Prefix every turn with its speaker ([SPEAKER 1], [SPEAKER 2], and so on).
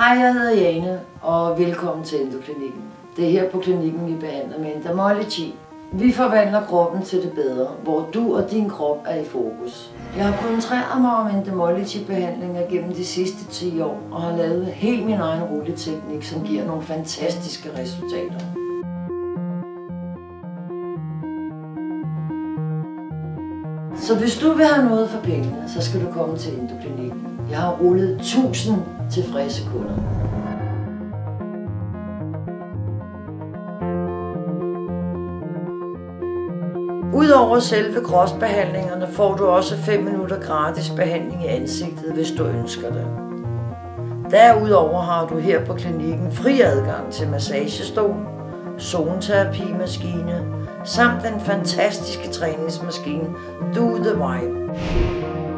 [SPEAKER 1] Hej, jeg hedder Jane, og velkommen til Endoklinikken. Det er her på klinikken, vi behandler med Endamology. Vi forvandler kroppen til det bedre, hvor du og din krop er i fokus. Jeg har koncentreret mig om Endamology-behandlinger gennem de sidste 10 år, og har lavet helt min egen rulleteknik, som giver nogle fantastiske resultater. Så hvis du vil have noget for pengene, så skal du komme til Endoklinikken. Jeg har rullet 1000 tilfredse kunder. Udover selve kropsbehandlingerne får du også 5 minutter gratis behandling i ansigtet, hvis du ønsker det. Derudover har du her på klinikken fri adgang til massagestol, zoneterapimaskine samt den fantastiske træningsmaskine Do The Vibe.